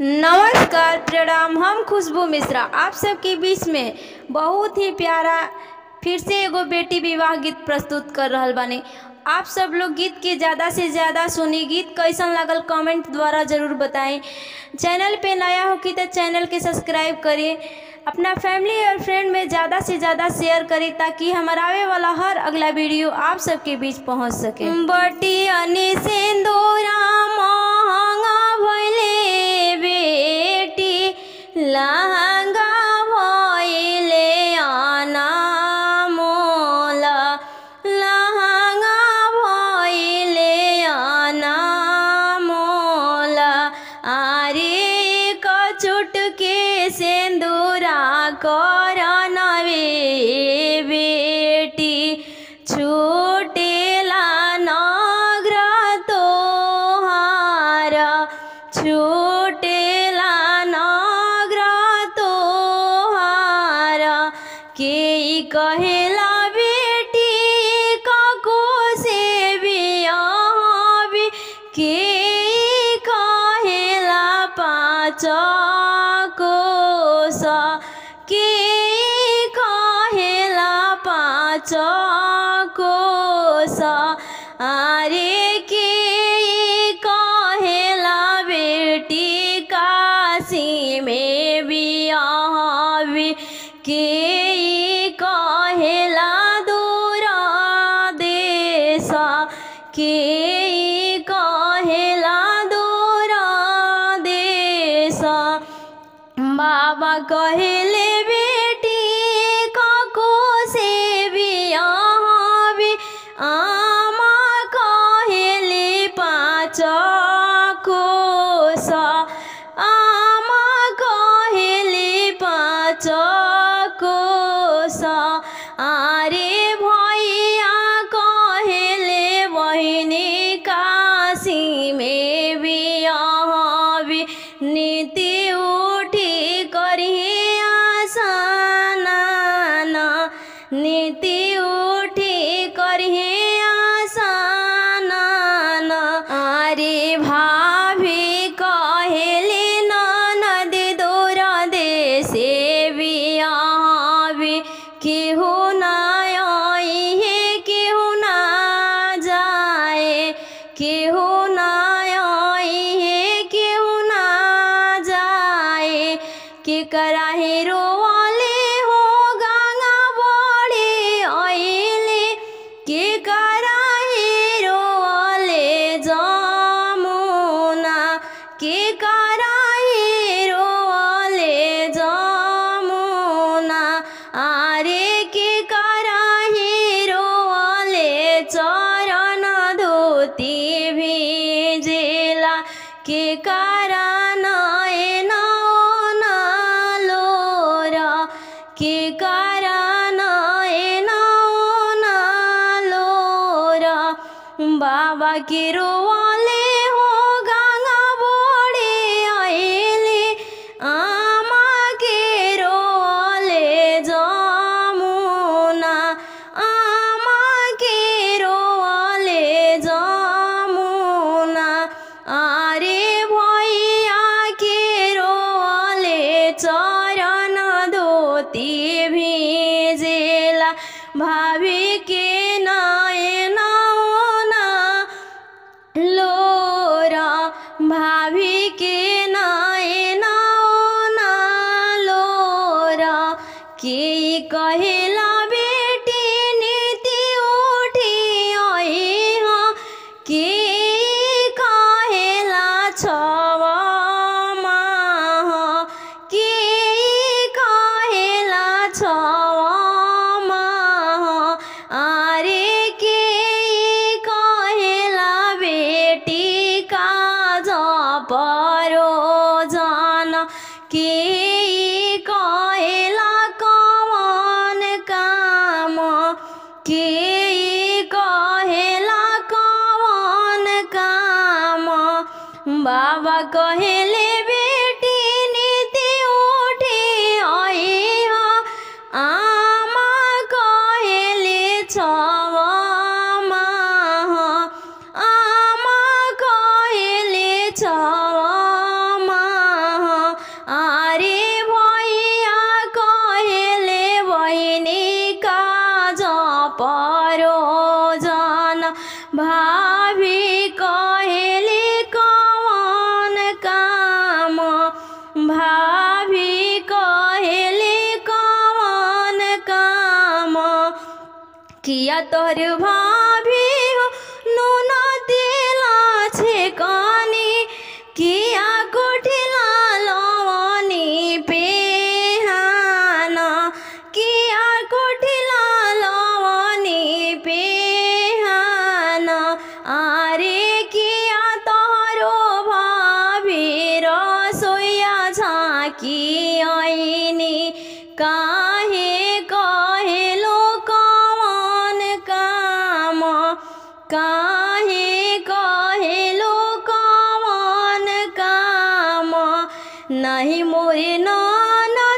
नमस्कार, प्रणाम। हम खुशबू मिश्रा आप सबके बीच में बहुत ही प्यारा फिर से एगो बेटी विवाह गीत प्रस्तुत कर रहल बानी। आप सब लोग गीत के ज़्यादा से ज़्यादा सुनी। गीत कैसन लगल कमेंट द्वारा ज़रूर बताएं। चैनल पे नया हो कि तो चैनल के सब्सक्राइब करें, अपना फैमिली और फ्रेंड में ज़्यादा से ज़्यादा शेयर करें ताकि हमारा आवे वाला हर अगला वीडियो आप सबके बीच पहुंच सके। बटियनी सिंदूरा महंगा भइले बेटी, लहंगा भइले अनमोल, लहंगा भइले अनमोल। आरे कचुट के सिंदूरा करनवे बेटी, छूटेला नग्र तोहार, छूटेला नग्र तोहार। के कहेला बेटी काको से बियाहबी, के कहेला पाँच कोस, के कहेला पाँच कोस। आरे के कहेला बेटी काशी में बियाहबी, के कहेला दूर देश, के कहेला दूर देश। बाबा कहेले बेटी काको से बियाहबी, आमा कहेले पाँच कोस, आमा कहेले पाँच कोस। आरे भैया कहेले बहिनी काशी में बियाहबी, नीति उठी करिहे आसनान, नीति उठी करिहे आसनान। आरे भाभी कहेले ननद दूर देशे बियाहबी, केहू ना आइहे केहू ना जाए, केहू ना आइहे केहू ना जाए। के कराहे रोवाले हो गंगा बड़े आइले, के कराहे रोवाले जमुना, के कराहे रोवाले जमुना। आरे के कराहे रोवाले चरण धोती भिजेला, के कारण नौन लोरा, के कारण नौन लोरा। बाबा के रोवाले हो गंगा बड़े आइले, आमा के रोवाले जमुना, आमा के रोवाले जमुना। आरे भैया के रोवाले चरण धोती भिजेला, भाभी के नयन लोरा, भाभी के नयन लोरा। के कहेला बेटी नीति उठी आई हो, के कहेला छवा माह, के कहेला छवा माह। आरे के कहेला बेटी काज परो जान, के कहेला कवन काम, के कहेला कवन काम। बाबा कहेले बेटी नीति उठी आई हो, आमा कहेले छवा माह, आमा कहेले छवा माह। किया तोहर भाभी हो नूना तेला छे कानी किया कोठिला लवनी पेहाना किया कोठिला लवनी पेहाना आरे किया तोहरो भाभी रसोईया झाँकी आईनी काहे कहेलो कवन काम काहे कहेलो कवन काम नहीं मोरे नाना